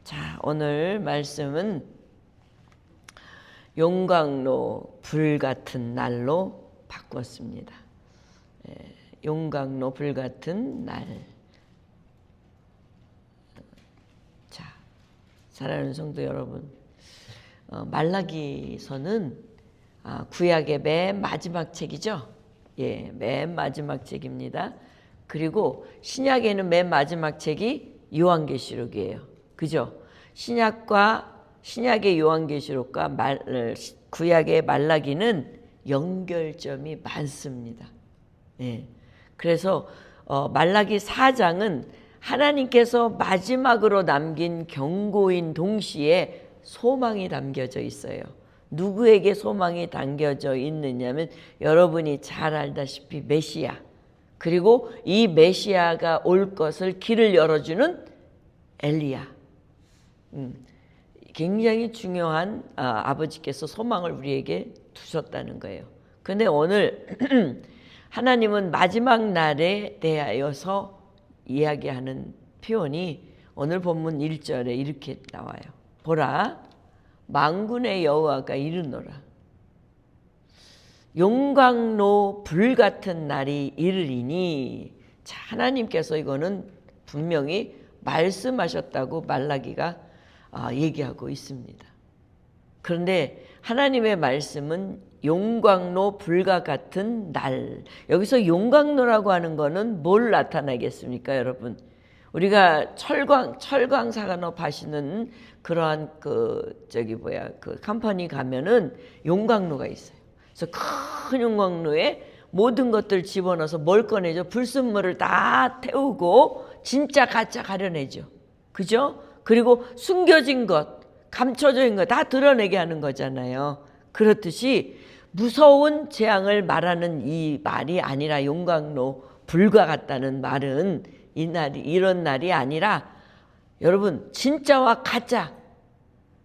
자, 오늘 말씀은 용광로 불같은 날로 바꿨습니다. 용광로 불같은 날. 자, 사랑하는 성도 여러분, 말라기서는 구약의 맨 마지막 책이죠. 예, 맨 마지막 책입니다. 그리고 신약에는 맨 마지막 책이 요한계시록이에요. 그죠? 신약의 요한계시록과 구약의 말라기는 연결점이 많습니다. 예. 그래서 말라기 4장은 하나님께서 마지막으로 남긴 경고인 동시에 소망이 담겨져 있어요. 누구에게 소망이 담겨져 있느냐면 여러분이 잘 알다시피 메시아, 그리고 이 메시아가 올 것을 길을 열어주는 엘리야. 굉장히 중요한 아버지께서 소망을 우리에게 두셨다는 거예요. 그런데 오늘 하나님은 마지막 날에 대하여서 이야기하는 표현이 오늘 본문 1절에 이렇게 나와요. 보라, 만군의 여호와가 이르노라. 용광로 불같은 날이 이르리니. 자, 하나님께서 이거는 분명히 말씀하셨다고 말라기가 얘기하고 있습니다. 그런데 하나님의 말씀은 용광로 불과 같은 날. 여기서 용광로라고 하는 거는 뭘 나타내겠습니까, 여러분? 우리가 철광 산업 하시는 그러한 그 컴퍼니 가면은 용광로가 있어요. 그래서 큰 용광로에 모든 것들 집어넣어서 뭘 꺼내죠? 불순물을 다 태우고 진짜 가짜 가려내죠. 그죠? 그리고 숨겨진 것, 감춰져 있는 것 다 드러내게 하는 거잖아요. 그렇듯이 무서운 재앙을 말하는 이 말이 아니라 용광로 불과 같다는 말은 이런 날이 아니라 여러분 진짜와 가짜,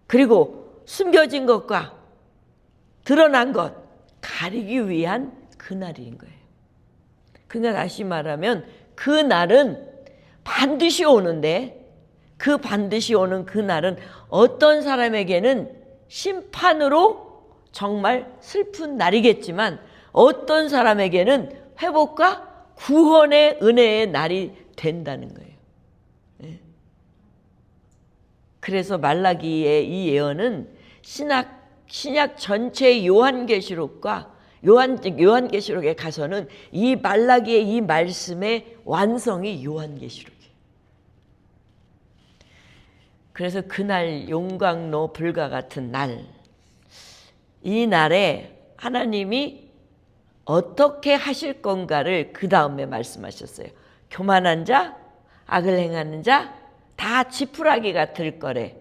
그리고 숨겨진 것과 드러난 것 가리기 위한 그날인 거예요. 그러니까 다시 말하면 그 날은 반드시 오는데, 그 반드시 오는 그 날은 어떤 사람에게는 심판으로 정말 슬픈 날이겠지만 어떤 사람에게는 회복과 구원의 은혜의 날이 된다는 거예요. 그래서 말라기의 이 예언은 신약 전체 요한계시록과 요한계시록에 가서는 이 말라기의 이 말씀의 완성이 요한계시록이에요. 그래서 그날 용광로 불과 같은 날, 이 날에 하나님이 어떻게 하실 건가를 그 다음에 말씀하셨어요. 교만한 자, 악을 행하는 자, 다 지푸라기가 될 거래.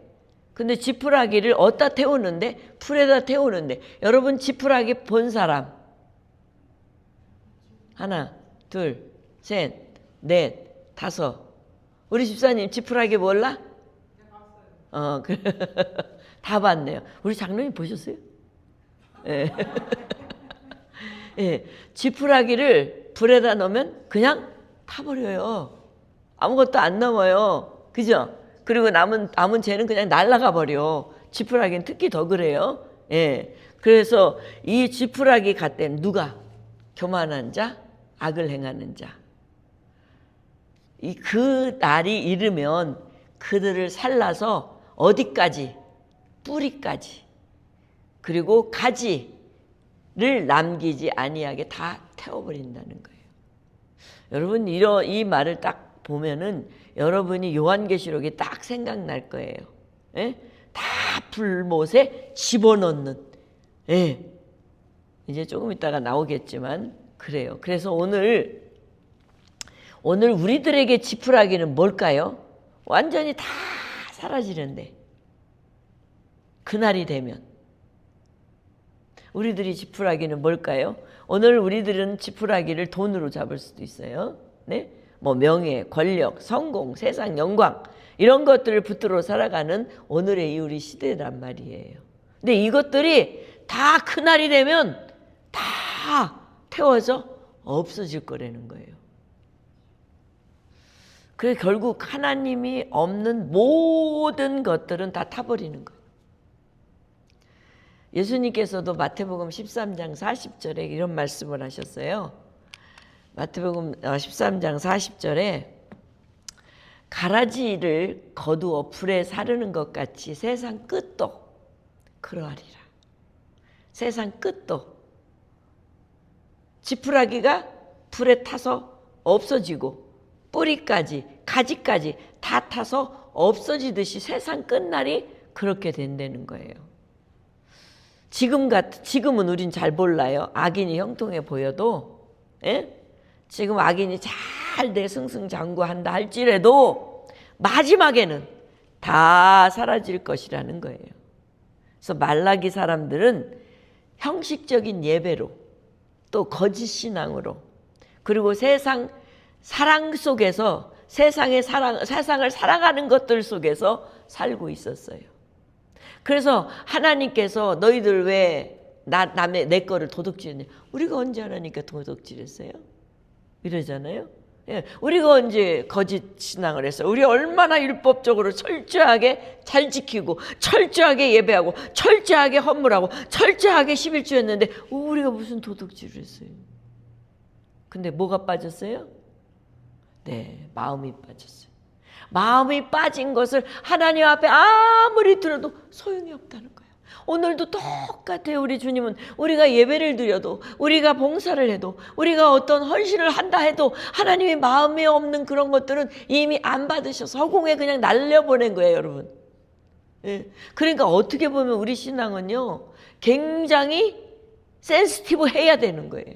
근데 지푸라기를 어디다 태우는데? 풀에다 태우는데. 여러분 지푸라기 본 사람? 하나, 둘, 셋, 넷, 다섯. 우리 집사님 지푸라기 몰라? 다 봤네요. 우리 장로님 보셨어요? 예. 예. 지푸라기를 불에다 넣으면 그냥 타버려요. 아무것도 안 남아요. 그죠? 그리고 남은 재는 그냥 날아가 버려. 지푸라기는 특히 더 그래요. 예. 그래서 이 지푸라기 같은 누가? 교만한 자, 악을 행하는 자. 그 날이 이르면 그들을 살라서 어디까지? 뿌리까지. 그리고 가지를 남기지 아니하게 다 태워버린다는 거예요. 여러분 이 말을 딱 보면은 여러분이 요한계시록이 딱 생각날 거예요. 예? 다 불못에 집어넣는. 예. 이제 조금 있다가 나오겠지만 그래요. 그래서 오늘 우리들에게 지푸라기는 뭘까요? 완전히 다 사라지는데 그날이 되면 우리들이 지푸라기는 뭘까요? 오늘 우리들은 지푸라기를 돈으로 잡을 수도 있어요. 네? 뭐 명예, 권력, 성공, 세상 영광 이런 것들을 붙들어 살아가는 오늘의 우리 시대란 말이에요. 근데 이것들이 다 그날이 되면 다 태워져 없어질 거라는 거예요. 그래 결국 하나님이 없는 모든 것들은 다 타버리는 거예요. 예수님께서도 마태복음 13장 40절에 이런 말씀을 하셨어요. 마태복음 13장 40절에 가라지를 거두어 불에 사르는 것 같이 세상 끝도 그러하리라. 세상 끝도 지푸라기가 불에 타서 없어지고 뿌리까지 가지까지 다 타서 없어지듯이 세상 끝날이 그렇게 된다는 거예요. 지금은 우린 잘 몰라요. 악인이 형통해 보여도, 예? 지금 악인이 잘 내 승승장구한다 할지라도 마지막에는 다 사라질 것이라는 거예요. 그래서 말라기 사람들은 형식적인 예배로 또 거짓 신앙으로 그리고 세상 사랑 속에서 세상을 살아가는 것들 속에서 살고 있었어요. 그래서 하나님께서 너희들 왜 내 거를 도둑질했냐? 우리가 언제 하나님께 도둑질했어요? 이러잖아요. 예, 우리가 언제 거짓 신앙을 했어요? 우리 얼마나 율법적으로 철저하게 잘 지키고 철저하게 예배하고 철저하게 헌물하고 철저하게 11주 했는데 우리가 무슨 도둑질을 했어요? 근데 뭐가 빠졌어요? 네, 마음이 빠졌어요. 마음이 빠진 것을 하나님 앞에 아무리 들어도 소용이 없다는 거예요. 오늘도 똑같아요. 우리 주님은 우리가 예배를 드려도 우리가 봉사를 해도 우리가 어떤 헌신을 한다 해도 하나님의 마음에 없는 그런 것들은 이미 안 받으셔서 허공에 그냥 날려보낸 거예요, 여러분. 예. 그러니까 어떻게 보면 우리 신앙은요 굉장히 센시티브 해야 되는 거예요.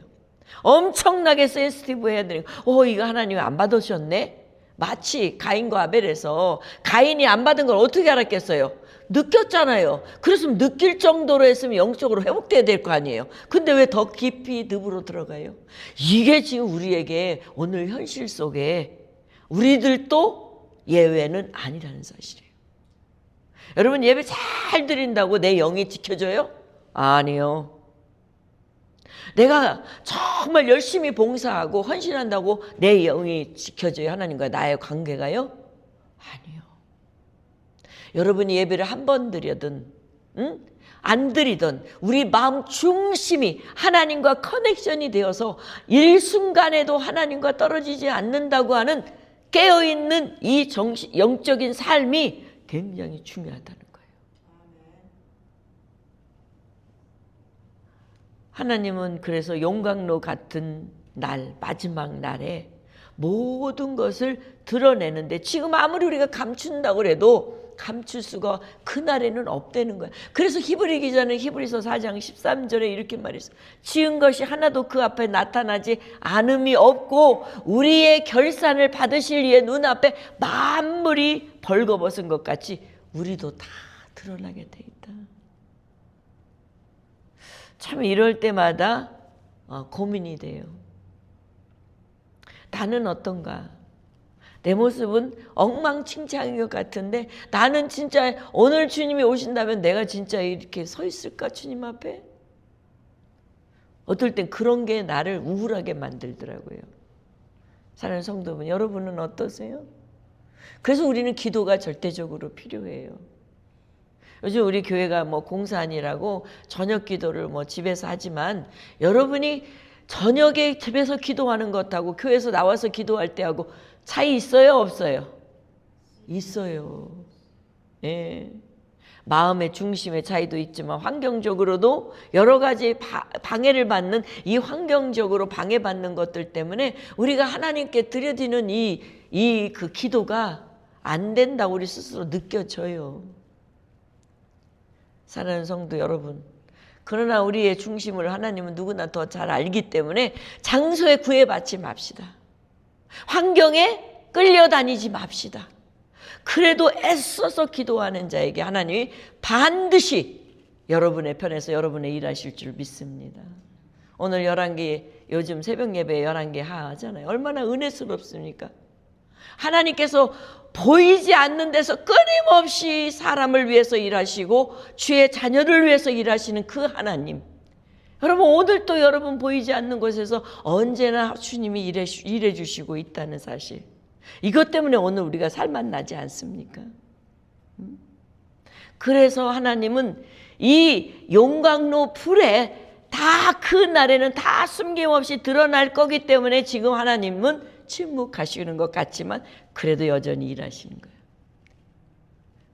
엄청나게 센시티브 해야 되는 거예요. 이거 하나님이 안 받으셨네? 마치 가인과 아벨에서 가인이 안 받은 걸 어떻게 알았겠어요? 느꼈잖아요. 그랬으면 느낄 정도로 했으면 영적으로 회복돼야 될 거 아니에요. 근데 왜 더 깊이 늪으로 들어가요? 이게 지금 우리에게 오늘 현실 속에 우리들도 예외는 아니라는 사실이에요. 여러분 예배 잘 드린다고 내 영이 지켜져요? 아니요. 내가 정말 열심히 봉사하고 헌신한다고 내 영이 지켜져요? 하나님과 나의 관계가요? 아니요. 여러분이 예배를 한 번 드려든 안 드리든 우리 마음 중심이 하나님과 커넥션이 되어서 일순간에도 하나님과 떨어지지 않는다고 하는 깨어있는 이 영적인 삶이 굉장히 중요하다는 거예요. 하나님은 그래서 용광로 같은 날, 마지막 날에 모든 것을 드러내는데 지금 아무리 우리가 감춘다고 해도 감출 수가 그날에는 없다는 거야. 그래서 히브리 기자는 히브리서 4장 13절에 이렇게 말했어요. 지은 것이 하나도 그 앞에 나타나지 않음이 없고 우리의 결산을 받으실 이의 눈앞에 만물이 벌거벗은 것 같이 우리도 다 드러나게 돼 있다. 참 이럴 때마다 고민이 돼요. 나는 어떤가? 내 모습은 엉망진창인 것 같은데 나는 진짜 오늘 주님이 오신다면 내가 진짜 이렇게 서 있을까? 주님 앞에? 어떨 땐 그런 게 나를 우울하게 만들더라고요. 사랑하는 성도분, 여러분은 어떠세요? 그래서 우리는 기도가 절대적으로 필요해요. 요즘 우리 교회가 공사하느라고 저녁 기도를 집에서 하지만 여러분이 저녁에 집에서 기도하는 것하고 교회에서 나와서 기도할 때하고 차이 있어요? 없어요? 있어요. 예. 마음의 중심의 차이도 있지만 환경적으로도 여러 가지 방해를 받는 이 환경적으로 방해받는 것들 때문에 우리가 하나님께 드려지는 그 기도가 안 된다고 우리 스스로 느껴져요. 사랑하는 성도 여러분, 그러나 우리의 중심을 하나님은 누구나 더 잘 알기 때문에 장소에 구애받지 맙시다. 환경에 끌려다니지 맙시다. 그래도 애써서 기도하는 자에게 하나님이 반드시 여러분의 편에서 여러분의 일하실 줄 믿습니다. 오늘 11개 요즘 새벽 예배 11개 하잖아요. 얼마나 은혜스럽습니까? 하나님께서 보이지 않는 데서 끊임없이 사람을 위해서 일하시고 주의 자녀를 위해서 일하시는 그 하나님, 여러분 오늘도 여러분 보이지 않는 곳에서 언제나 주님이 일해 주시고 있다는 사실, 이것 때문에 오늘 우리가 살만 나지 않습니까? 그래서 하나님은 이 용광로 불에 다 그 날에는 다 숨김없이 드러날 거기 때문에 지금 하나님은 침묵하시는 것 같지만 그래도 여전히 일하시는 거예요.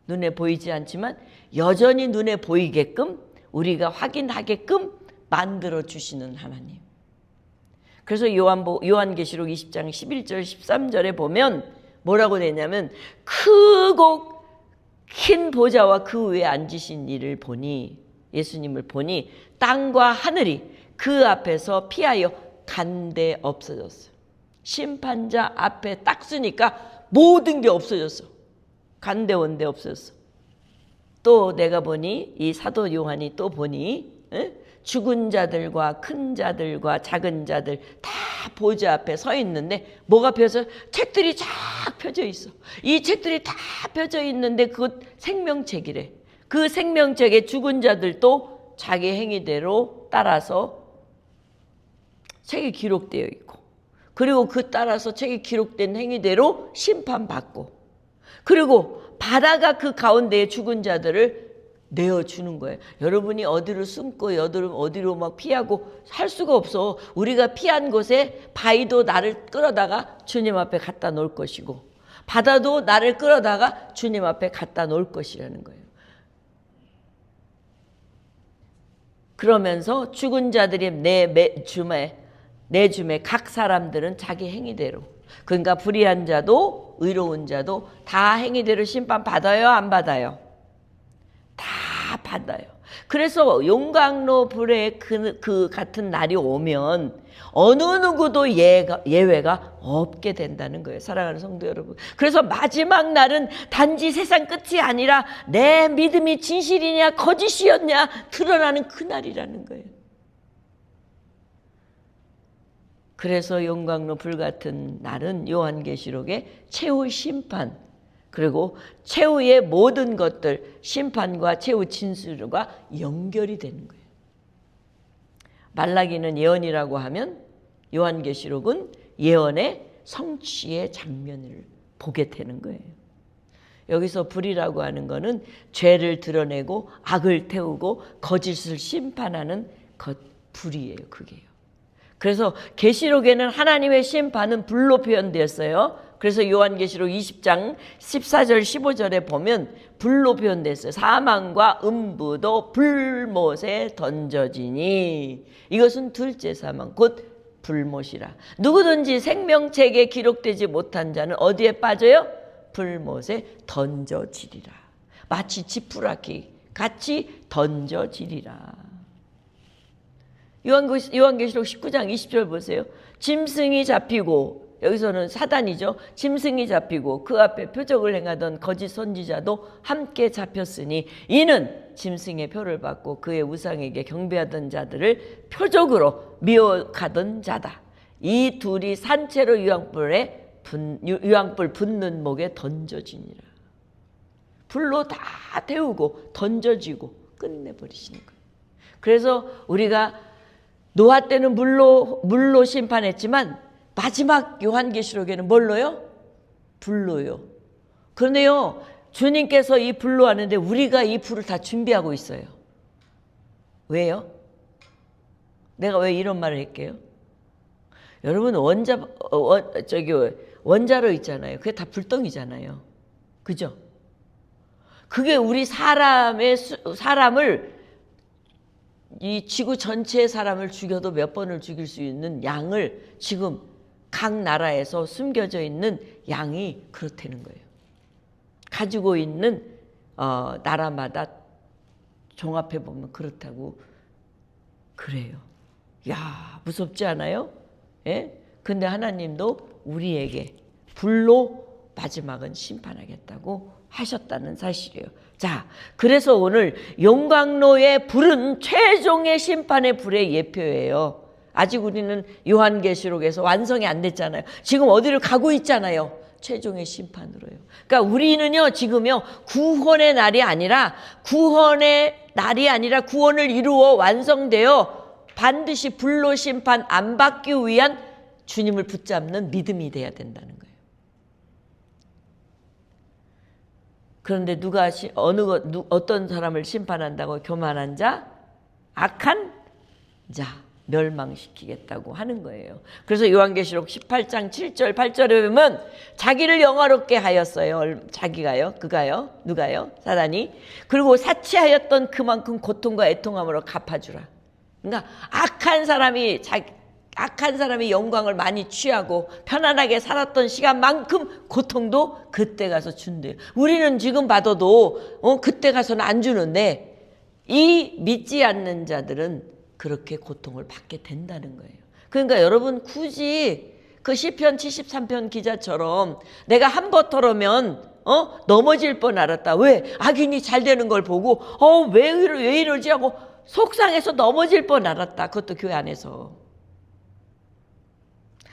눈에 보이지 않지만 여전히 눈에 보이게끔 우리가 확인하게끔 만들어 주시는 하나님. 그래서 요한계시록 20장 11절 13절에 보면 뭐라고 되냐면 크고 긴 보좌와 그 위에 앉으신 이를 보니, 예수님을 보니 땅과 하늘이 그 앞에서 피하여 간데 없어졌어요. 심판자 앞에 딱 쓰니까 모든 게 없어졌어. 간데 온데 없어졌어. 또 내가 보니 이 사도 요한이 또 보니 죽은 자들과 큰 자들과 작은 자들 다 보좌 앞에 서 있는데 뭐가 펴져? 책들이 쫙 펴져 있어. 이 책들이 다 펴져 있는데 그것 생명책이래. 그 생명책에 죽은 자들도 자기 행위대로 따라서 책이 기록되어 있고, 그리고 그 따라서 책이 기록된 행위대로 심판받고, 그리고 바다가 그 가운데에 죽은 자들을 내어주는 거예요. 여러분이 어디로 숨고 어디로 막 피하고 할 수가 없어. 우리가 피한 곳에 바위도 나를 끌어다가 주님 앞에 갖다 놓을 것이고, 바다도 나를 끌어다가 주님 앞에 갖다 놓을 것이라는 거예요. 그러면서 죽은 자들이 내 줌에 각 사람들은 자기 행위대로, 그러니까 불의한 자도 의로운 자도 다 행위대로 심판받아요, 안 받아요? 다 받아요. 그래서 용광로 불에 그 같은 날이 오면 어느 누구도 예외가 없게 된다는 거예요. 사랑하는 성도 여러분. 그래서 마지막 날은 단지 세상 끝이 아니라 내 믿음이 진실이냐 거짓이었냐 드러나는 그 날이라는 거예요. 그래서 용광로 불 같은 날은 요한계시록의 최후 심판, 그리고 최후의 모든 것들, 심판과 최후 진술과 연결이 되는 거예요. 말라기는 예언이라고 하면 요한계시록은 예언의 성취의 장면을 보게 되는 거예요. 여기서 불이라고 하는 것은 죄를 드러내고 악을 태우고 거짓을 심판하는 불이에요. 그게요. 그래서 계시록에는 하나님의 심판은 불로 표현되었어요. 그래서 요한계시록 20장 14절 15절에 보면 불로 표현됐어요. 사망과 음부도 불못에 던져지니, 이것은 둘째 사망 곧 불못이라. 누구든지 생명책에 기록되지 못한 자는 어디에 빠져요? 불못에 던져지리라. 마치 지푸라기 같이 던져지리라. 요한계시록 19장 20절 보세요. 짐승이 잡히고, 여기서는 사단이죠. 짐승이 잡히고 그 앞에 표적을 행하던 거짓 선지자도 함께 잡혔으니 이는 짐승의 표를 받고 그의 우상에게 경배하던 자들을 표적으로 미혹하던 자다. 이 둘이 산채로 유황불 붙는 목에 던져지니라. 불로 다 태우고 던져지고 끝내버리시는 거예요. 그래서 우리가 노아 때는 물로 심판했지만 마지막 요한계시록에는 뭘로요? 불로요. 그런데요, 주님께서 이 불로 하는데 우리가 이 불을 다 준비하고 있어요. 왜요? 내가 왜 이런 말을 할게요? 여러분 원자로 있잖아요. 그게 다 불덩이잖아요. 그죠? 그게 우리 사람을 이 지구 전체의 사람을 죽여도 몇 번을 죽일 수 있는 양을 지금 각 나라에서 숨겨져 있는 양이 그렇다는 거예요. 가지고 있는 나라마다 종합해 보면 그렇다고 그래요. 야, 무섭지 않아요? 예? 근데 하나님도 우리에게 불로 마지막은 심판하겠다고 하셨다는 사실이에요. 자, 그래서 오늘 용광로의 불은 최종의 심판의 불의 예표예요. 아직 우리는 요한계시록에서 완성이 안 됐잖아요. 지금 어디를 가고 있잖아요. 최종의 심판으로요. 그러니까 우리는요, 지금요, 구원의 날이 아니라 구원을 이루어 완성되어 반드시 불로 심판 안 받기 위한 주님을 붙잡는 믿음이 돼야 된다는 거예요. 그런데 어떤 사람을 심판한다고? 교만한 자, 악한 자 멸망시키겠다고 하는 거예요. 그래서 요한계시록 18장 7절 8절에 보면 자기를 영화롭게 하였어요. 자기가요? 그가요? 누가요? 사단이. 그리고 사치하였던 그만큼 고통과 애통함으로 갚아주라. 그러니까 악한 사람이 영광을 많이 취하고 편안하게 살았던 시간만큼 고통도 그때 가서 준대요. 우리는 지금 받아도 그때 가서는 안 주는데 이 믿지 않는 자들은 그렇게 고통을 받게 된다는 거예요. 그러니까 여러분 굳이 그 시편 73편 기자처럼 내가 한 버터로면 넘어질 뻔 알았다. 왜? 악인이 잘 되는 걸 보고 왜 이러지 하고 속상해서 넘어질 뻔 알았다. 그것도 교회 안에서.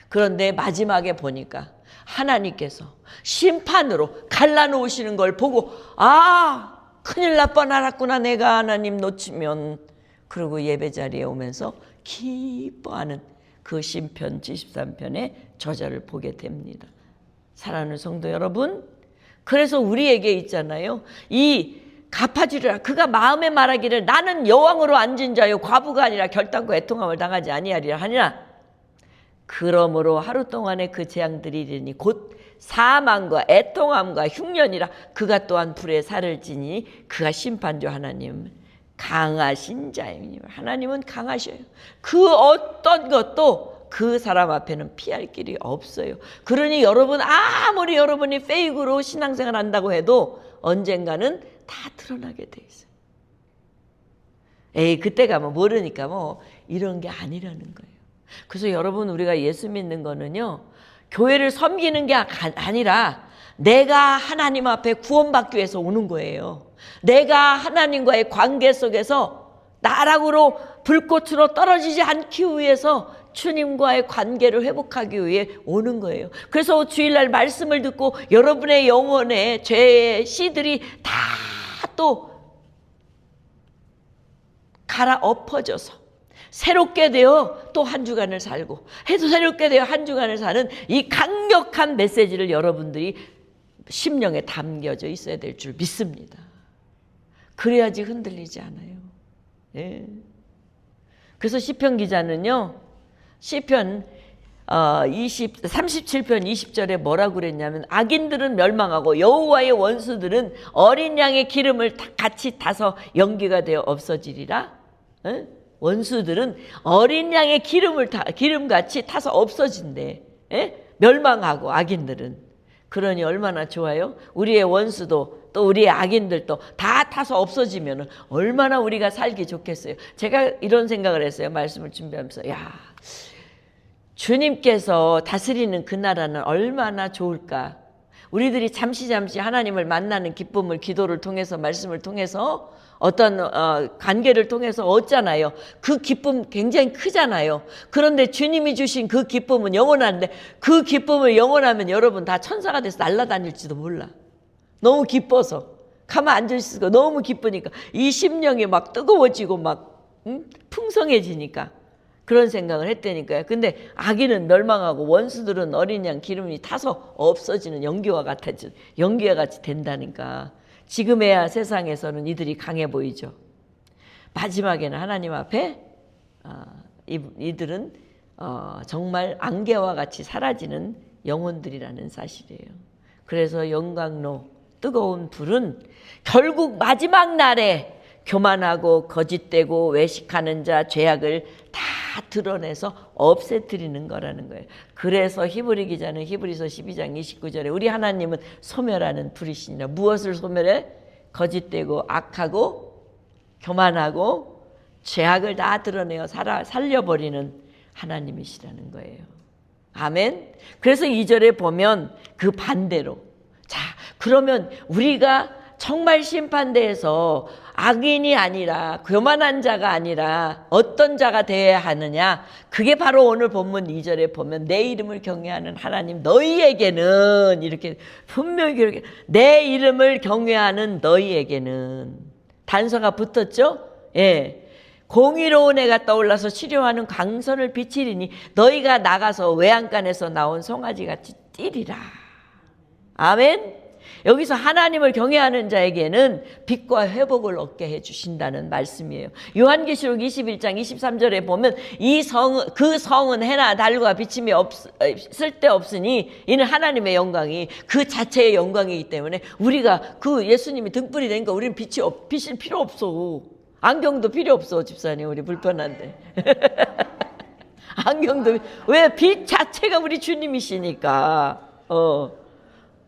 그런데 마지막에 보니까 하나님께서 심판으로 갈라놓으시는 걸 보고 큰일 날 뻔 알았구나. 내가 하나님 놓치면. 그리고 예배 자리에 오면서 기뻐하는 그 시편 73편의 저자를 보게 됩니다. 사랑하는 성도 여러분, 그래서 우리에게 있잖아요. 이 갚아주리라. 그가 마음에 말하기를 나는 여왕으로 앉은 자요 과부가 아니라 결단코 애통함을 당하지 아니하리라 하니라. 그러므로 하루 동안의 그 재앙들이 이르니 곧 사망과 애통함과 흉년이라. 그가 또한 불에 살을 지니 그가 심판주 하나님 강하신 자임이니. 하나님은 강하셔요. 그 어떤 것도 그 사람 앞에는 피할 길이 없어요. 그러니 여러분 아무리 여러분이 페이크로 신앙생활 한다고 해도 언젠가는 다 드러나게 돼 있어요. 그때 가면 모르니까 이런 게 아니라는 거예요. 그래서 여러분 우리가 예수 믿는 거는요, 교회를 섬기는 게 아니라 내가 하나님 앞에 구원받기 위해서 오는 거예요. 내가 하나님과의 관계 속에서 나락으로 불꽃으로 떨어지지 않기 위해서 주님과의 관계를 회복하기 위해 오는 거예요. 그래서 주일날 말씀을 듣고 여러분의 영혼에 죄의 씨들이 다 또 갈아엎어져서 새롭게 되어 또 한 주간을 살고 해도 새롭게 되어 한 주간을 사는 이 강력한 메시지를 여러분들이 심령에 담겨져 있어야 될 줄 믿습니다. 그래야지 흔들리지 않아요. 그래서 시편 기자는요, 시편 37편 20절에 뭐라고 그랬냐면 악인들은 멸망하고 여호와의 원수들은 어린 양의 기름을 같이 타서 연기가 되어 없어지리라. 원수들은 어린 양의 기름같이 타서 없어진대. 멸망하고 악인들은. 그러니 얼마나 좋아요? 우리의 원수도 또 우리의 악인들도 다 타서 없어지면 얼마나 우리가 살기 좋겠어요. 제가 이런 생각을 했어요. 말씀을 준비하면서 주님께서 다스리는 그 나라는 얼마나 좋을까. 우리들이 잠시 하나님을 만나는 기쁨을 기도를 통해서 말씀을 통해서 어떤 관계를 통해서 얻잖아요. 그 기쁨 굉장히 크잖아요. 그런데 주님이 주신 그 기쁨은 영원한데 그 기쁨을 영원하면 여러분 다 천사가 돼서 날아다닐지도 몰라. 너무 기뻐서 가만 앉아있으니까 너무 기쁘니까 이 심령이 막 뜨거워지고 막 풍성해지니까 그런 생각을 했다니까요. 근데 악인은 멸망하고 원수들은 어린 양 기름이 타서 없어지는 연기와 같이 된다니까. 지금에야 세상에서는 이들이 강해 보이죠. 마지막에는 하나님 앞에 이들은 정말 안개와 같이 사라지는 영혼들이라는 사실이에요. 그래서 영광로 뜨거운 불은 결국 마지막 날에 교만하고 거짓되고 외식하는 자 죄악을 다 드러내서 없애뜨리는 거라는 거예요. 그래서 히브리 기자는 히브리서 12장 29절에 우리 하나님은 소멸하는 불이시니라. 무엇을 소멸해? 거짓되고 악하고 교만하고 죄악을 다 드러내어 살려버리는 하나님이시라는 거예요. 아멘. 그래서 2절에 보면 그 반대로, 자 그러면 우리가 정말 심판대에서 악인이 아니라 교만한 자가 아니라 어떤 자가 되어야 하느냐. 그게 바로 오늘 본문 2절에 보면 내 이름을 경외하는 하나님 너희에게는, 이렇게 분명히 이렇게 내 이름을 경외하는 너희에게는 단서가 붙었죠. 공의로운 해가 떠올라서 치료하는 광선을 비치리니 너희가 나가서 외양간에서 나온 송아지같이 뛰리라. 아멘. 여기서 하나님을 경외하는 자에게는 빛과 회복을 얻게 해주신다는 말씀이에요. 요한계시록 21장 23절에 보면 그 성은 해나 달과 비침이 쓸데없으니 이는 하나님의 영광이 그 자체의 영광이기 때문에 우리가 그 예수님이 등불이 되니까 우리는 빛일 필요 없어. 안경도 필요 없어. 집사님, 우리 불편한데. 안경도, 왜? 빛 자체가 우리 주님이시니까.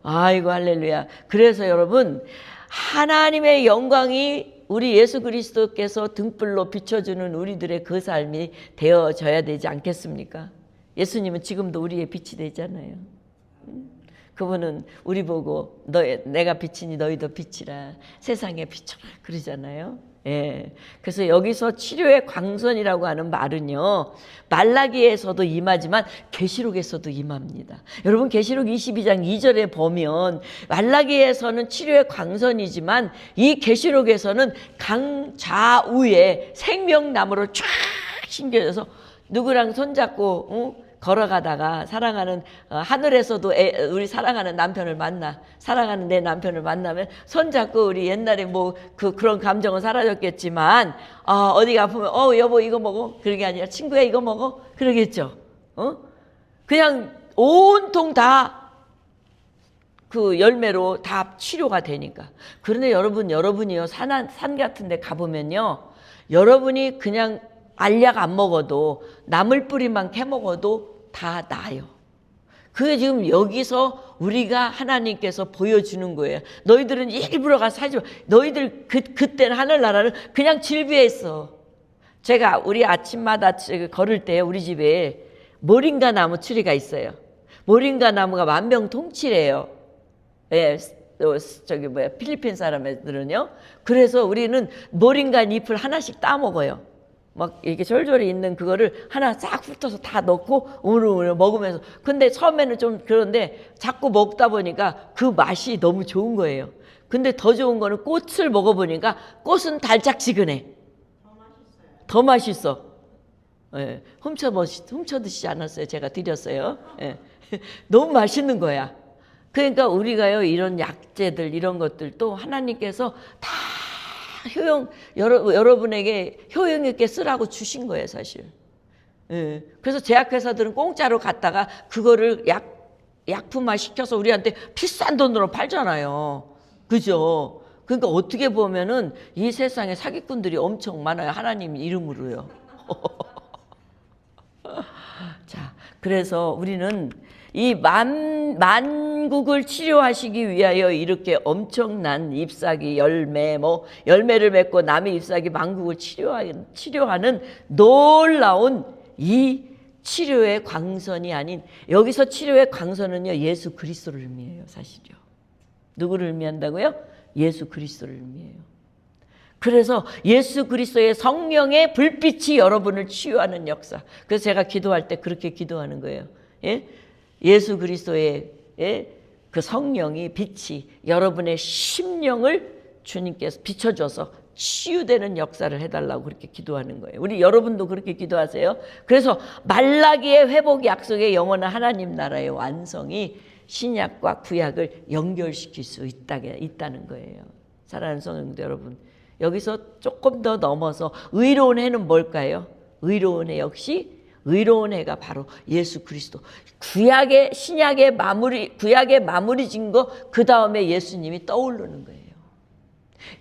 아이고, 할렐루야. 그래서 여러분, 하나님의 영광이 우리 예수 그리스도께서 등불로 비춰주는 우리들의 그 삶이 되어져야 되지 않겠습니까? 예수님은 지금도 우리의 빛이 되잖아요. 그분은 우리 보고 내가 빛이니 너희도 빛이라, 세상에 비춰라 그러잖아요. 예. 그래서 여기서 치료의 광선이라고 하는 말은요, 말라기에서도 임하지만 계시록에서도 임합니다. 여러분, 계시록 22장 2절에 보면 말라기에서는 치료의 광선이지만 이 계시록에서는 강 좌우에 생명나무로 쫙 심겨져서 누구랑 손잡고 걸어가다가 사랑하는 하늘에서도 우리 사랑하는 남편을 만나, 사랑하는 내 남편을 만나면 손잡고, 우리 옛날에 뭐 그런 감정은 사라졌겠지만 어디가 아프면 여보 이거 먹어, 그런 게 아니라 친구야 이거 먹어, 그러겠죠. 그냥 온통 다 그 열매로 다 치료가 되니까. 그런데 여러분이요, 산 같은 데 가보면요, 여러분이 그냥 알약 안 먹어도 나물 뿌리만 캐 먹어도 다 나아요. 그게 지금 여기서 우리가 하나님께서 보여주는 거예요. 너희들은 일부러 가서 하지 마. 너희들 그때는 하늘나라는 그냥 질비했어. 제가 우리 아침마다 걸을 때 우리 집에 모링가 나무 추리가 있어요. 모링가 나무가 만병통치래요. 예, 필리핀 사람들은요. 그래서 우리는 모링가 잎을 하나씩 따 먹어요. 막 이렇게 절절히 있는 그거를 하나 싹 훑어서 다 넣고 우르르 먹으면서. 근데 처음에는 좀 그런데 자꾸 먹다 보니까 그 맛이 너무 좋은 거예요. 근데 더 좋은 거는 꽃을 먹어보니까 꽃은 달짝지근해. 더 맛있어. 예, 훔쳐 드시지 않았어요. 제가 드렸어요. 예. 너무 맛있는 거야. 그러니까 우리가요, 이런 약재들, 이런 것들도 하나님께서 다 여러분에게 효용 있게 쓰라고 주신 거예요, 사실. 예. 그래서 제약회사들은 공짜로 갖다가 그거를 약품화 시켜서 우리한테 비싼 돈으로 팔잖아요. 그죠? 그러니까 어떻게 보면은 이 세상에 사기꾼들이 엄청 많아요. 하나님 이름으로요. 자, 그래서 우리는 이 만국을 치료하시기 위하여 이렇게 엄청난 잎사귀, 열매를 맺고 남의 잎사귀 만국을 치료하는 놀라운 이 치료의 광선이 아닌, 여기서 치료의 광선은요, 예수 그리스도를 의미해요, 사실요. 누구를 의미한다고요? 예수 그리스도를 의미해요. 그래서 예수 그리스도의 성령의 불빛이 여러분을 치유하는 역사. 그래서 제가 기도할 때 그렇게 기도하는 거예요. 예? 예수 그리스도의 그 성령이, 빛이 여러분의 심령을 주님께서 비춰줘서 치유되는 역사를 해달라고 그렇게 기도하는 거예요. 우리 여러분도 그렇게 기도하세요. 그래서 말라기의 회복 약속의 영원한 하나님 나라의 완성이 신약과 구약을 연결시킬 수 있다는 거예요. 사랑하는 성도 여러분, 여기서 조금 더 넘어서 의로운 해는 뭘까요? 의로운 해 역시, 의로운 해가 바로 예수 그리스도. 신약의 마무리 진 거, 그 다음에 예수님이 떠오르는 거예요.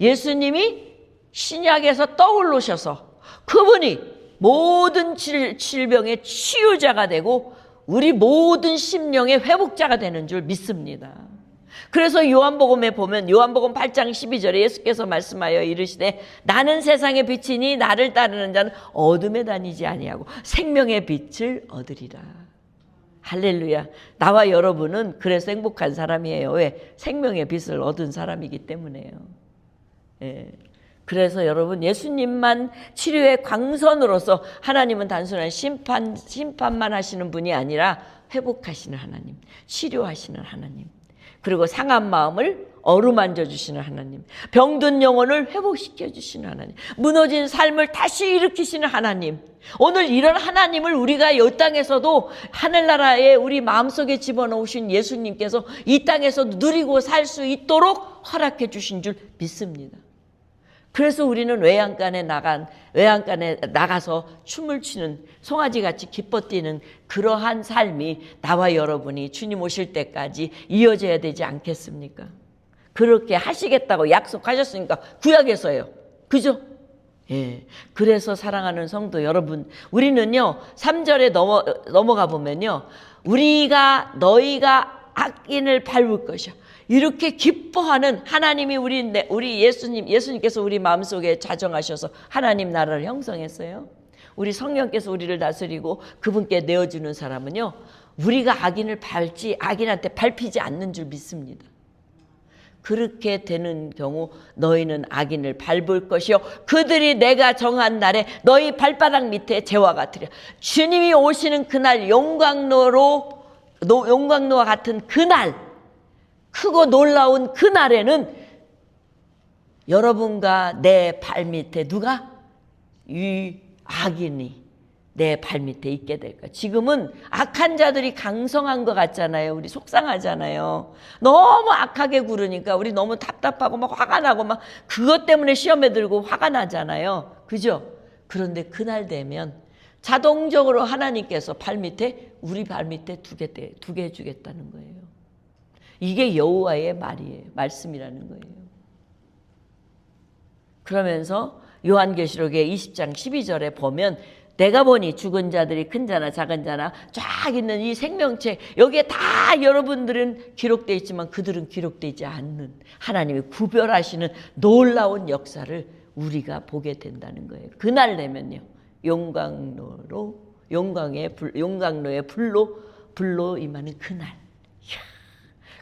예수님이 신약에서 떠오르셔서 그분이 모든 질병의 치유자가 되고 우리 모든 심령의 회복자가 되는 줄 믿습니다. 그래서 요한복음에 보면 요한복음 8장 12절에 예수께서 말씀하여 이르시되 나는 세상의 빛이니 나를 따르는 자는 어둠에 다니지 아니하고 생명의 빛을 얻으리라. 할렐루야. 나와 여러분은 그래서 행복한 사람이에요. 왜? 생명의 빛을 얻은 사람이기 때문에요. 예. 그래서 여러분, 예수님만 치료의 광선으로서, 하나님은 단순한 심판만 하시는 분이 아니라 회복하시는 하나님, 치료하시는 하나님, 그리고 상한 마음을 어루만져 주시는 하나님, 병든 영혼을 회복시켜 주시는 하나님, 무너진 삶을 다시 일으키시는 하나님, 오늘 이런 하나님을 우리가 이 땅에서도 하늘나라에 우리 마음속에 집어넣으신 예수님께서 이 땅에서도 누리고 살 수 있도록 허락해 주신 줄 믿습니다. 그래서 우리는 외양간에 나가서 춤을 추는 송아지같이 기뻐 뛰는 그러한 삶이 나와 여러분이 주님 오실 때까지 이어져야 되지 않겠습니까? 그렇게 하시겠다고 약속하셨으니까 구약에서요. 그죠? 예. 그래서 사랑하는 성도 여러분, 우리는요 3절에 넘어가 보면요, 너희가 악인을 밟을 것이야. 이렇게 기뻐하는 하나님이 우리 예수님께서 우리 마음속에 자정하셔서 하나님 나라를 형성했어요. 우리 성령께서 우리를 다스리고 그분께 내어주는 사람은요, 우리가 악인을 악인한테 밟히지 않는 줄 믿습니다. 그렇게 되는 경우 너희는 악인을 밟을 것이요 그들이 내가 정한 날에 너희 발바닥 밑에 재와 같으리라. 주님이 오시는 그날, 용광로와 같은 그날, 크고 놀라운 그날에는 여러분과 내 발밑에 누가? 이 악인이 내 발밑에 있게 될까? 지금은 악한 자들이 강성한 것 같잖아요. 우리 속상하잖아요. 너무 악하게 굴으니까 우리 너무 답답하고 막 화가 나고 막 그것 때문에 시험에 들고 화가 나잖아요. 그죠? 그런데 그날 되면 자동적으로 하나님께서 우리 발밑에 두게 해주겠다는 거예요. 이게 여호와의 말씀이라는 거예요. 그러면서 요한계시록의 20장 12절에 보면 내가 보니 죽은 자들이 큰 자나 작은 자나 쫙 있는 이 생명책, 여기에 다 여러분들은 기록되어 있지만 그들은 기록되지 않는 하나님이 구별하시는 놀라운 역사를 우리가 보게 된다는 거예요. 그날 되면요, 용광로의 불로 임하는 그날.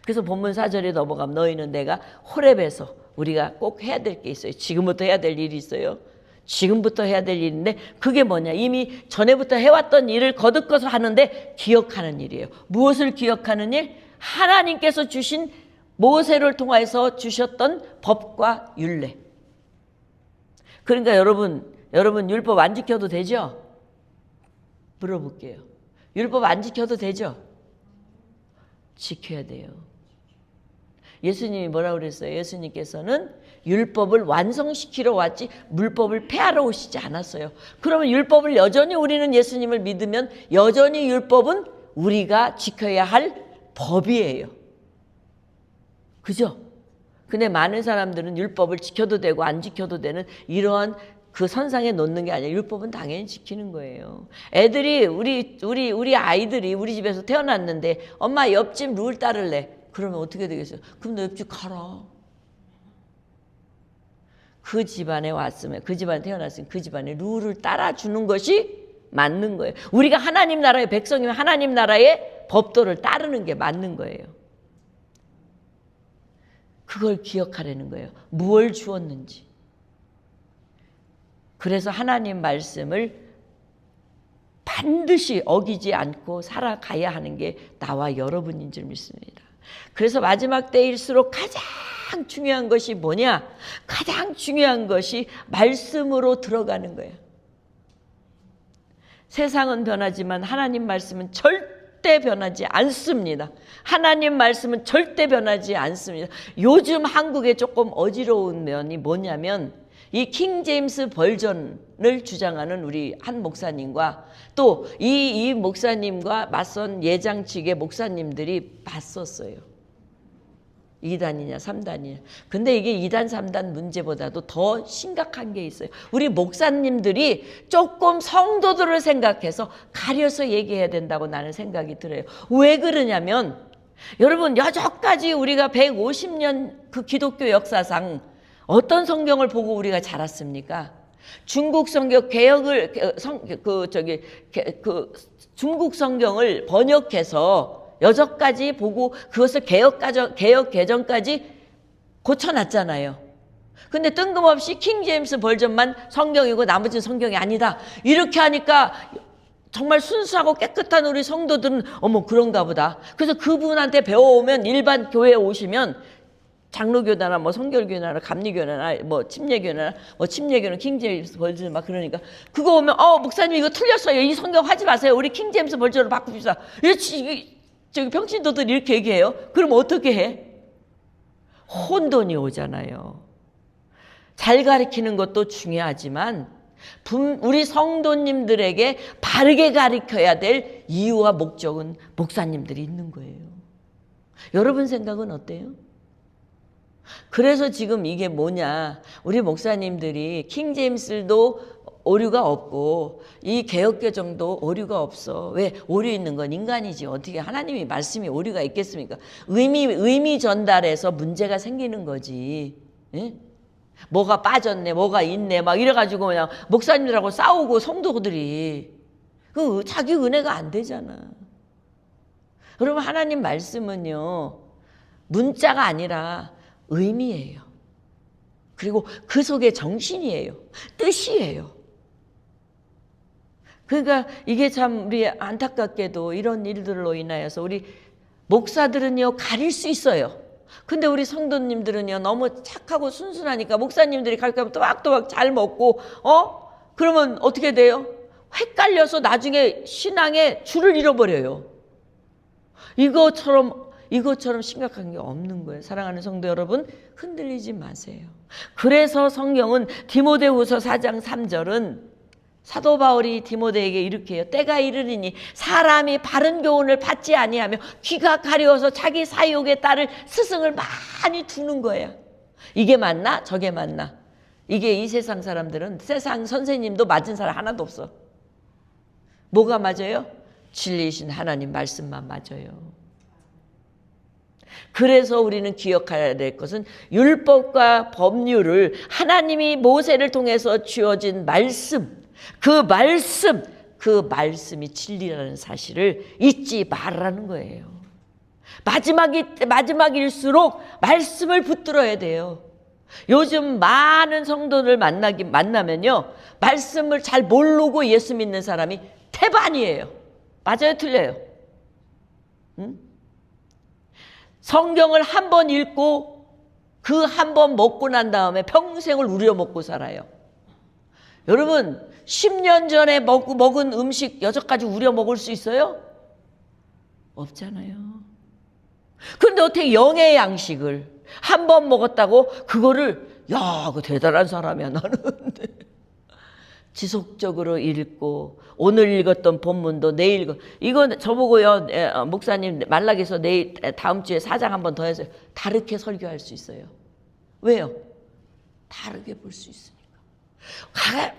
그래서 본문 4절에 넘어가면 너희는 내가 호렙에서, 우리가 꼭 해야 될 게 있어요. 지금부터 해야 될 일이 있어요. 지금부터 해야 될 일인데 그게 뭐냐? 이미 전에부터 해왔던 일을 거듭거서 하는데 기억하는 일이에요. 무엇을 기억하는 일? 하나님께서 주신 모세를 통해서 주셨던 법과 율례. 그러니까 여러분 율법 안 지켜도 되죠? 물어볼게요. 율법 안 지켜도 되죠? 지켜야 돼요. 예수님이 뭐라고 그랬어요? 예수님께서는 율법을 완성시키러 왔지 물법을 폐하러 오시지 않았어요. 그러면 율법을 여전히 우리는 예수님을 믿으면 여전히 율법은 우리가 지켜야 할 법이에요. 그죠? 근데 많은 사람들은 율법을 지켜도 되고 안 지켜도 되는 이러한 그 선상에 놓는 게 아니라 율법은 당연히 지키는 거예요. 애들이 우리 아이들이 우리 집에서 태어났는데 엄마 옆집 룰 따를래. 그러면 어떻게 되겠어요? 그럼 너 옆집 가라. 그 집안에 왔으면, 그 집안에 태어났으면 그 집안의 룰을 따라주는 것이 맞는 거예요. 우리가 하나님 나라의 백성이면 하나님 나라의 법도를 따르는 게 맞는 거예요. 그걸 기억하라는 거예요. 무엇을 주었는지. 그래서 하나님 말씀을 반드시 어기지 않고 살아가야 하는 게 나와 여러분인 줄 믿습니다. 그래서 마지막 때일수록 가장 중요한 것이 뭐냐? 가장 중요한 것이 말씀으로 들어가는 거예요. 세상은 변하지만 하나님 말씀은 절대 변하지 않습니다. 하나님 말씀은 절대 변하지 않습니다. 요즘 한국에 조금 어지러운 면이 뭐냐면 이 킹 제임스 버전을 주장하는 우리 한 목사님과 또 이 목사님과 맞선 예장 측의 목사님들이 맞섰어요. 2단이냐 3단이냐. 근데 이게 2단 3단 문제보다도 더 심각한 게 있어요. 우리 목사님들이 조금 성도들을 생각해서 가려서 얘기해야 된다고 나는 생각이 들어요. 왜 그러냐면 여러분 여전까지 우리가 150년 그 기독교 역사상 어떤 성경을 보고 우리가 자랐습니까? 중국 성경 중국 성경을 번역해서 여전까지 보고 그것을 개혁 개정까지 고쳐놨잖아요. 근데 뜬금없이 킹 제임스 버전만 성경이고 나머지는 성경이 아니다. 이렇게 하니까 정말 순수하고 깨끗한 우리 성도들은 어머 그런가 보다. 그래서 그분한테 배워오면 일반 교회에 오시면 장로교회나 뭐 성결교회나 감리교회나 뭐 침례교회나 뭐 침례교회는 킹제임스 벌전 막 그러니까 그거 오면 목사님 이거 틀렸어요. 이 성경 하지 마세요. 우리 킹제임스 벌전으로 바꿉시다. 저기 병신도들 이렇게 얘기해요. 그럼 어떻게 해? 혼돈이 오잖아요. 잘 가르치는 것도 중요하지만 우리 성도님들에게 바르게 가르쳐야 될 이유와 목적은 목사님들이 있는 거예요. 여러분 생각은 어때요? 그래서 지금 이게 뭐냐, 우리 목사님들이 킹제임스도 오류가 없고 이 개역개정도 오류가 없어. 왜? 오류 있는 건 인간이지. 어떻게 하나님이 말씀이 오류가 있겠습니까? 의미 전달해서 문제가 생기는 거지. 예? 뭐가 빠졌네, 뭐가 있네, 막 이래가지고 그냥 목사님들하고 싸우고 성도들이 자기 은혜가 안 되잖아. 여러분, 하나님 말씀은요, 문자가 아니라 의미예요. 그리고 그 속에 정신이에요. 뜻이에요. 그러니까 이게 참 우리 안타깝게도 이런 일들로 인하여서 우리 목사들은요, 가릴 수 있어요. 근데 우리 성도님들은요, 너무 착하고 순순하니까 목사님들이 가르치면 또박또박 잘 먹고, 그러면 어떻게 돼요? 헷갈려서 나중에 신앙의 줄을 잃어버려요. 이것처럼 심각한 게 없는 거예요. 사랑하는 성도 여러분, 흔들리지 마세요. 그래서 성경은 디모데후서 4장 3절은 사도 바울이 디모데에게 이렇게 해요. 때가 이르리니 사람이 바른 교훈을 받지 아니하며 귀가 가려워서 자기 사욕에 따를 스승을 많이 두는 거예요. 이게 맞나? 저게 맞나? 이게 이 세상 사람들은, 세상 선생님도 맞은 사람 하나도 없어. 뭐가 맞아요? 진리이신 하나님 말씀만 맞아요. 그래서 우리는 기억해야 될 것은 율법과 법률을 하나님이 모세를 통해서 주어진 말씀, 그 말씀이 진리라는 사실을 잊지 말라는 거예요. 마지막일수록 말씀을 붙들어야 돼요. 요즘 많은 성도들 만나면요, 말씀을 잘 모르고 예수 믿는 사람이 태반이에요. 맞아요, 틀려요? 응? 성경을 한 번 읽고 그 한 번 먹고 난 다음에 평생을 우려먹고 살아요. 여러분, 10년 전에 먹은 음식 여태까지 우려먹을 수 있어요? 없잖아요. 그런데 어떻게 영의 양식을 한 번 먹었다고 그거를, 야, 그 대단한 사람이야 나는. 지속적으로 읽고 오늘 읽었던 본문도 내일 이건 저보고요, 목사님 말락에서 내일 다음 주에 4장 한 번 더 해서 다르게 설교할 수 있어요. 왜요? 다르게 볼 수 있으니까.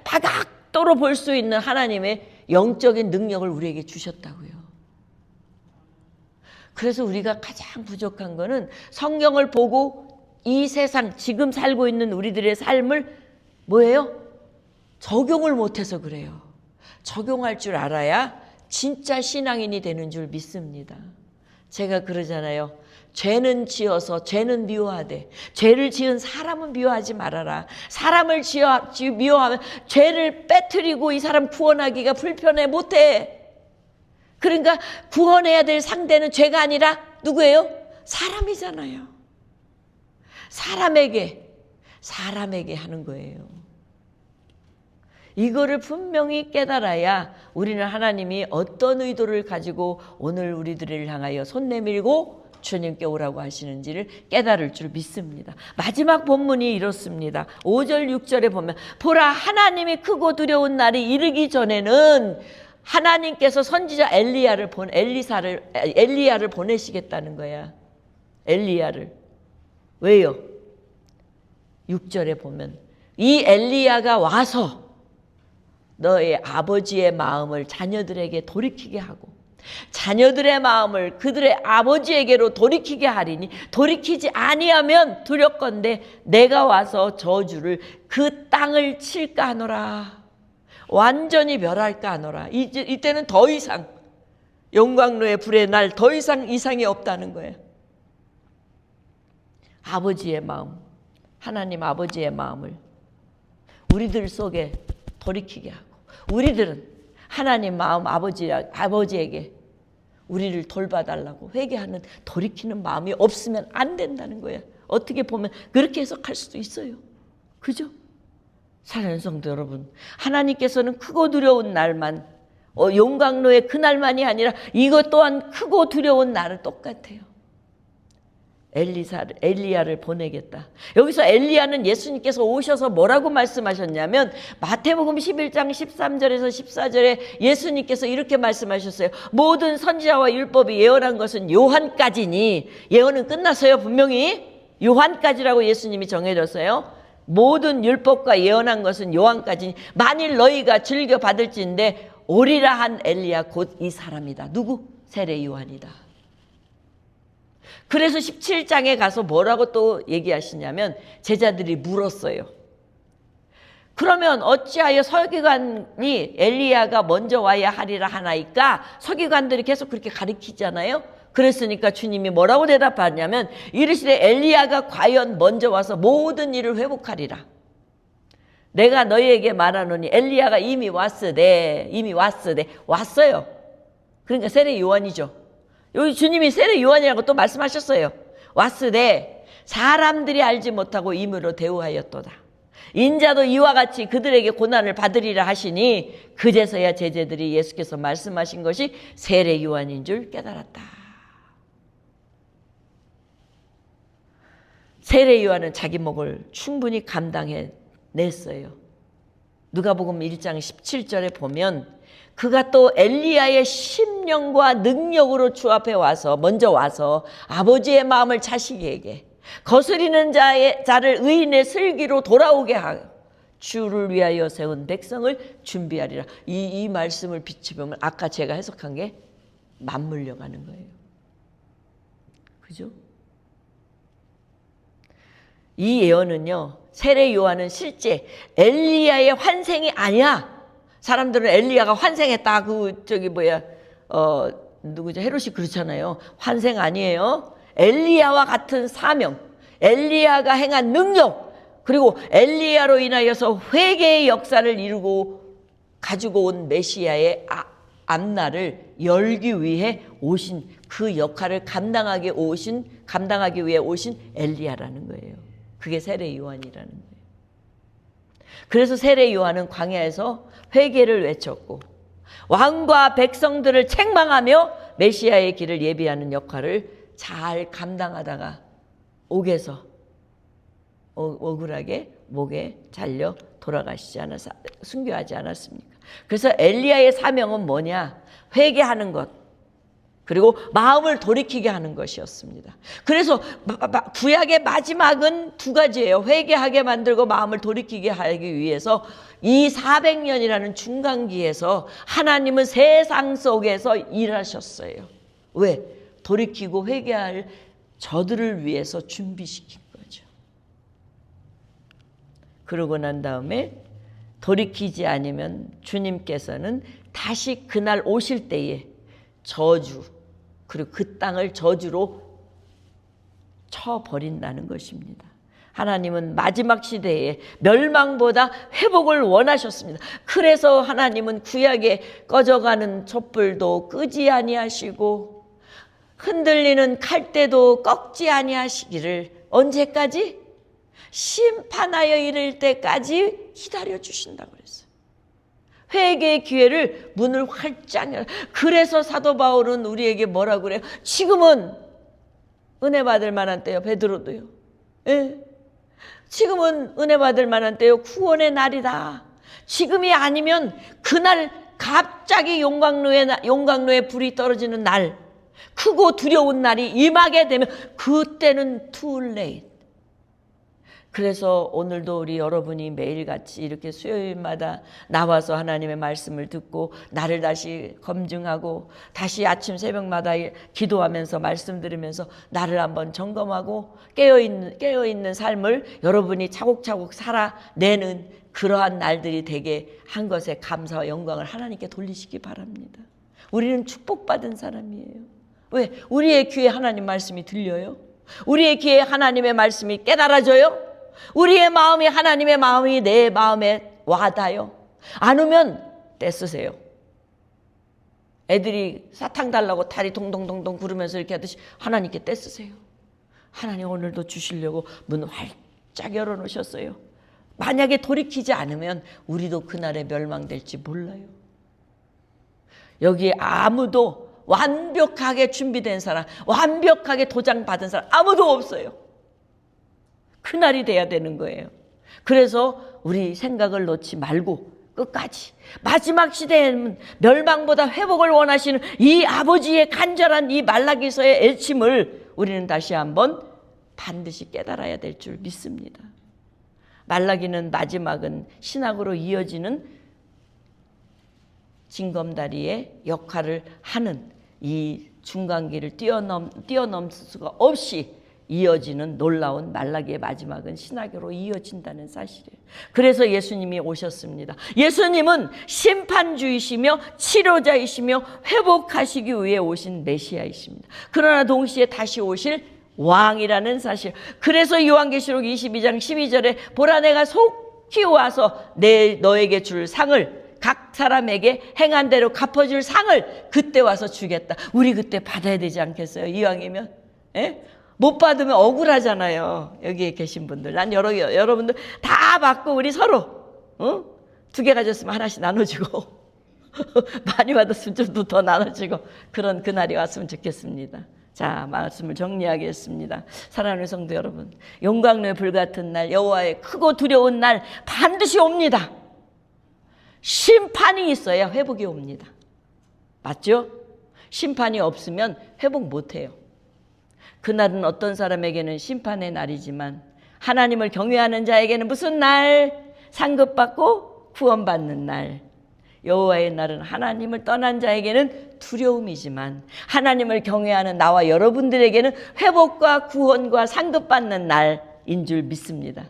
다각도로 볼 수 있는 하나님의 영적인 능력을 우리에게 주셨다고요. 그래서 우리가 가장 부족한 거는 성경을 보고 이 세상 지금 살고 있는 우리들의 삶을 뭐예요? 적용을 못해서 그래요. 적용할 줄 알아야 진짜 신앙인이 되는 줄 믿습니다. 제가 그러잖아요. 죄는 지어서 죄는 미워하되 죄를 지은 사람은 미워하지 말아라. 사람을 미워하면 죄를 빼뜨리고 이 사람 구원하기가 불편해, 못해. 그러니까 구원해야 될 상대는 죄가 아니라 누구예요? 사람이잖아요. 사람에게 하는 거예요. 이거를 분명히 깨달아야 우리는 하나님이 어떤 의도를 가지고 오늘 우리들을 향하여 손 내밀고 주님께 오라고 하시는지를 깨달을 줄 믿습니다. 마지막 본문이 이렇습니다. 5절 6절에 보면, 보라, 하나님이 크고 두려운 날이 이르기 전에는 하나님께서 선지자 엘리야를 보내시겠다는 거야. 엘리야를. 왜요? 6절에 보면 이 엘리야가 와서 너의 아버지의 마음을 자녀들에게 돌이키게 하고 자녀들의 마음을 그들의 아버지에게로 돌이키게 하리니 돌이키지 아니하면 두렵건대 내가 와서 저주를 그 땅을 칠까 하노라. 완전히 멸할까 하노라. 이때는 더 이상 용광로의 불의 날 더 이상 이상이 없다는 거예요. 아버지의 마음, 하나님 아버지의 마음을 우리들 속에 돌이키게 하고, 우리들은 하나님 마음 아버지에게 우리를 돌봐달라고 회개하는, 돌이키는 마음이 없으면 안 된다는 거야. 어떻게 보면 그렇게 해석할 수도 있어요. 그죠? 사랑하는 성도 여러분, 하나님께서는 크고 두려운 날만, 용광로의 그날만이 아니라 이것 또한 크고 두려운 날은 똑같아요. 엘리야를 보내겠다. 여기서 엘리야는 예수님께서 오셔서 뭐라고 말씀하셨냐면 마태복음 11장 13절에서 14절에 예수님께서 이렇게 말씀하셨어요. 모든 선지자와 율법이 예언한 것은 요한까지니, 예언은 끝났어요. 분명히 요한까지라고 예수님이 정해졌어요. 모든 율법과 예언한 것은 요한까지니 만일 너희가 즐겨 받을지인데 오리라 한 엘리야 곧 이 사람이다. 누구? 세례 요한이다. 그래서 17장에 가서 뭐라고 또 얘기하시냐면 제자들이 물었어요. 그러면 어찌하여 서기관이 엘리야가 먼저 와야 하리라 하나이까? 서기관들이 계속 그렇게 가르치잖아요. 그랬으니까 주님이 뭐라고 대답하냐면 이르시되 엘리야가 과연 먼저 와서 모든 일을 회복하리라. 내가 너희에게 말하노니 엘리야가 이미 왔으되 왔어요. 그러니까 세례 요한이죠. 여기 주님이 세례 요한이라고 또 말씀하셨어요. 왔으되 사람들이 알지 못하고 임의로 대우하였도다. 인자도 이와 같이 그들에게 고난을 받으리라 하시니 그제서야 제자들이 예수께서 말씀하신 것이 세례 요한인 줄 깨달았다. 세례 요한은 자기 몫을 충분히 감당해냈어요. 누가복음 1장 17절에 보면 그가 또 엘리야의 심령과 능력으로 주 앞에 와서 먼저 와서 아버지의 마음을 자식에게 거스리는 자를 의인의 슬기로 돌아오게 하고 주를 위하여 세운 백성을 준비하리라. 이 말씀을 비추면 아까 제가 해석한 게 맞물려 가는 거예요. 그죠? 이 예언은요, 세례 요한은 실제 엘리야의 환생이 아니야. 사람들은 엘리야가 환생했다. 누구죠? 헤롯이 그렇잖아요. 환생 아니에요. 엘리야와 같은 사명, 엘리야가 행한 능력, 그리고 엘리야로 인하여서 회개의 역사를 이루고 가지고 온 메시아의 앞날을 열기 위해 오신 그 역할을 감당하기 위해 오신 엘리야라는 거예요. 그게 세례 요한이라는 거예요. 그래서 세례 요한은 광야에서 회개를 외쳤고 왕과 백성들을 책망하며 메시아의 길을 예비하는 역할을 잘 감당하다가 옥에서 억울하게 목에 잘려 돌아가시지 않아서 순교하지 않았습니까? 그래서 엘리야의 사명은 뭐냐? 회개하는 것, 그리고 마음을 돌이키게 하는 것이었습니다. 그래서 구약의 마지막은 두 가지예요. 회개하게 만들고 마음을 돌이키게 하기 위해서 이 400년이라는 중간기에서 하나님은 세상 속에서 일하셨어요. 왜? 돌이키고 회개할 저들을 위해서 준비시킨 거죠. 그러고 난 다음에 돌이키지 않으면 주님께서는 다시 그날 오실 때에 저주, 그리고 그 땅을 저주로 쳐버린다는 것입니다. 하나님은 마지막 시대에 멸망보다 회복을 원하셨습니다. 그래서 하나님은 구약에 꺼져가는 촛불도 끄지 아니하시고 흔들리는 칼대도 꺾지 아니하시기를 언제까지? 심판하여 이를 때까지 기다려 주신다고 그랬어요. 회개의 기회를 문을 활짝 열어. 그래서 사도 바울은 우리에게 뭐라고 그래요? 지금은 은혜 받을 만한 때요. 베드로도요. 예. 지금은 은혜 받을 만한 때요. 구원의 날이다. 지금이 아니면 그날 갑자기 용광로에 불이 떨어지는 날, 크고 두려운 날이 임하게 되면 그때는 too late. 그래서 오늘도 우리 여러분이 매일같이 이렇게 수요일마다 나와서 하나님의 말씀을 듣고 나를 다시 검증하고 다시 아침 새벽마다 기도하면서 말씀 들으면서 나를 한번 점검하고 깨어있는 삶을 여러분이 차곡차곡 살아내는 그러한 날들이 되게 한 것에 감사와 영광을 하나님께 돌리시기 바랍니다. 우리는 축복받은 사람이에요. 왜? 우리의 귀에 하나님 말씀이 들려요? 우리의 귀에 하나님의 말씀이 깨달아져요? 우리의 마음이 하나님의 마음이 내 마음에 와닿아요? 안 오면 떼쓰세요. 애들이 사탕 달라고 다리 동동동동 구르면서 이렇게 하듯이 하나님께 떼쓰세요. 하나님 오늘도 주시려고 문 활짝 열어놓으셨어요. 만약에 돌이키지 않으면 우리도 그날에 멸망될지 몰라요. 여기에 아무도 완벽하게 준비된 사람, 완벽하게 도장 받은 사람 아무도 없어요. 그날이 돼야 되는 거예요. 그래서 우리 생각을 놓지 말고 끝까지 마지막 시대에는 멸망보다 회복을 원하시는 이 아버지의 간절한 이 말라기서의 애침을 우리는 다시 한번 반드시 깨달아야 될 줄 믿습니다. 말라기는 마지막은 신학으로 이어지는 징검다리의 역할을 하는 이 중간기를 뛰어넘을 수가 없이 이어지는 놀라운 말라기의 마지막은 신학으로 이어진다는 사실이에요. 그래서 예수님이 오셨습니다. 예수님은 심판주이시며 치료자이시며 회복하시기 위해 오신 메시아이십니다. 그러나 동시에 다시 오실 왕이라는 사실. 그래서 요한계시록 22장 12절에 보라 내가 속히 와서 너에게 줄 상을 각 사람에게 행한 대로 갚아줄 상을 그때 와서 주겠다. 우리 그때 받아야 되지 않겠어요? 이왕이면. 예? 못 받으면 억울하잖아요. 여기에 계신 분들. 난 여러분들 다 받고 우리 서로 2개 가졌으면 하나씩 나눠주고 많이 받았으면 좀 더 나눠주고 그런 그날이 왔으면 좋겠습니다. 자, 말씀을 정리하겠습니다. 사랑하는 성도 여러분, 용광로의 불같은 날, 여호와의 크고 두려운 날 반드시 옵니다. 심판이 있어야 회복이 옵니다. 맞죠? 심판이 없으면 회복 못해요. 그날은 어떤 사람에게는 심판의 날이지만 하나님을 경외하는 자에게는 무슨 날? 상급받고 구원받는 날. 여호와의 날은 하나님을 떠난 자에게는 두려움이지만 하나님을 경외하는 나와 여러분들에게는 회복과 구원과 상급받는 날인 줄 믿습니다.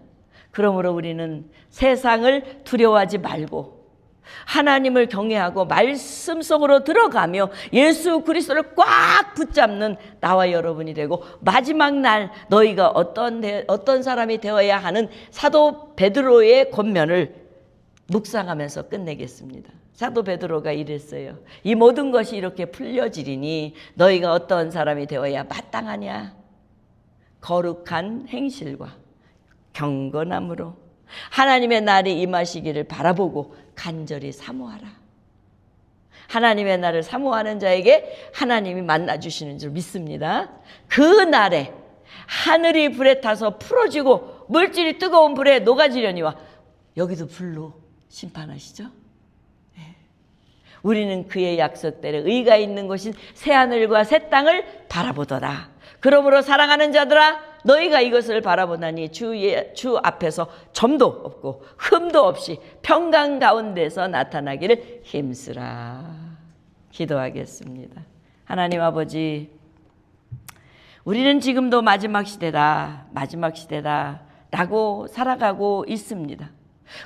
그러므로 우리는 세상을 두려워하지 말고 하나님을 경외하고 말씀 속으로 들어가며 예수 그리스도를 꽉 붙잡는 나와 여러분이 되고 마지막 날 너희가 어떤 사람이 되어야 하는 사도 베드로의 권면을 묵상하면서 끝내겠습니다. 사도 베드로가 이랬어요. 이 모든 것이 이렇게 풀려지리니 너희가 어떤 사람이 되어야 마땅하냐? 거룩한 행실과 경건함으로 하나님의 날이 임하시기를 바라보고 간절히 사모하라. 하나님의 날을 사모하는 자에게 하나님이 만나주시는 줄 믿습니다. 그 날에 하늘이 불에 타서 풀어지고 물질이 뜨거운 불에 녹아지려니와 여기도 불로 심판하시죠. 우리는 그의 약속대로 의가 있는 곳인 새하늘과 새 땅을 바라보더라. 그러므로 사랑하는 자들아 너희가 이것을 바라보나니 주 앞에서 점도 없고 흠도 없이 평강 가운데서 나타나기를 힘쓰라. 기도하겠습니다. 하나님 아버지, 우리는 지금도 마지막 시대다 라고 살아가고 있습니다.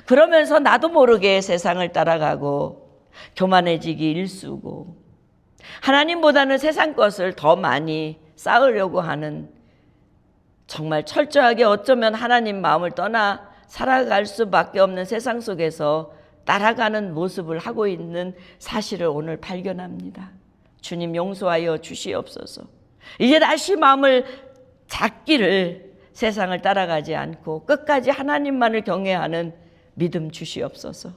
그러면서 나도 모르게 세상을 따라가고 교만해지기 일쑤고 하나님보다는 세상 것을 더 많이 쌓으려고 하는 정말 철저하게 어쩌면 하나님 마음을 떠나 살아갈 수밖에 없는 세상 속에서 따라가는 모습을 하고 있는 사실을 오늘 발견합니다. 주님 용서하여 주시옵소서. 이제 다시 마음을 잡기를 세상을 따라가지 않고 끝까지 하나님만을 경외하는 믿음 주시옵소서.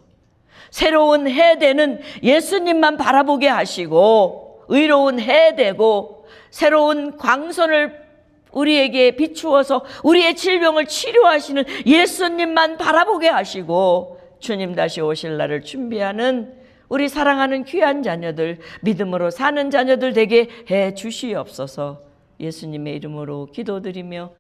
새로운 해대는 예수님만 바라보게 하시고 의로운 해대고 새로운 광선을 우리에게 비추어서 우리의 질병을 치료하시는 예수님만 바라보게 하시고 주님 다시 오실 날을 준비하는 우리 사랑하는 귀한 자녀들, 믿음으로 사는 자녀들 되게 해 주시옵소서. 예수님의 이름으로 기도드리며